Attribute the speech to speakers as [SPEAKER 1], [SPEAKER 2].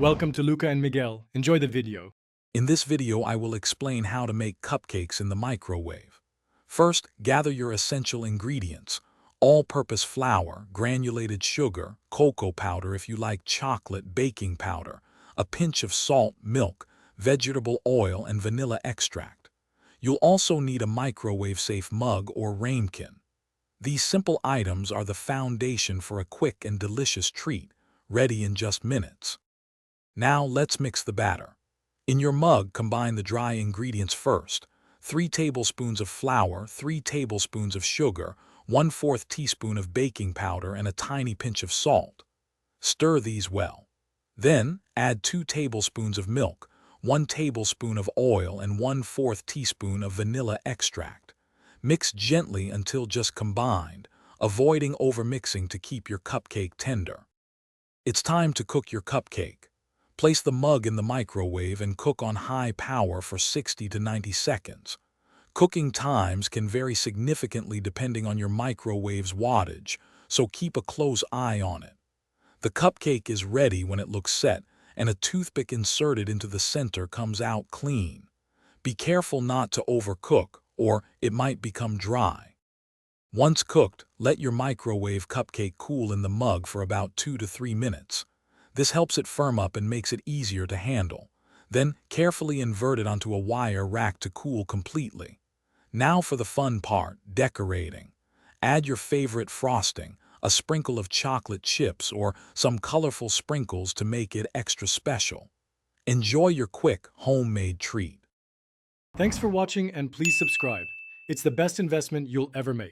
[SPEAKER 1] Welcome to Luca and Miguel. Enjoy the video.
[SPEAKER 2] In this video, I will explain how to make cupcakes in the microwave. First, gather your essential ingredients: all-purpose flour, granulated sugar, cocoa powder if you like chocolate, baking powder, a pinch of salt, milk, vegetable oil, and vanilla extract. You'll also need a microwave-safe mug or ramekin. These simple items are the foundation for a quick and delicious treat, ready in just minutes. Now let's mix the batter. In your mug, combine the dry ingredients first: 3 tablespoons of flour, 3 tablespoons of sugar, 1/4 teaspoon of baking powder, and a tiny pinch of salt. Stir these well. Then, add 2 tablespoons of milk, 1 tablespoon of oil, and 1/4 teaspoon of vanilla extract. Mix gently until just combined, avoiding overmixing to keep your cupcake tender. It's time to cook your cupcake. Place the mug in the microwave and cook on high power for 60 to 90 seconds. Cooking times can vary significantly depending on your microwave's wattage, so keep a close eye on it. The cupcake is ready when it looks set, and a toothpick inserted into the center comes out clean. Be careful not to overcook, or it might become dry. Once cooked, let your microwave cupcake cool in the mug for about 2 to 3 minutes. This helps it firm up and makes it easier to handle. Then, carefully invert it onto a wire rack to cool completely. Now for the fun part, decorating. Add your favorite frosting, a sprinkle of chocolate chips, or some colorful sprinkles to make it extra special. Enjoy your quick, homemade treat.
[SPEAKER 1] Thanks for watching and please subscribe. It's the best investment you'll ever make.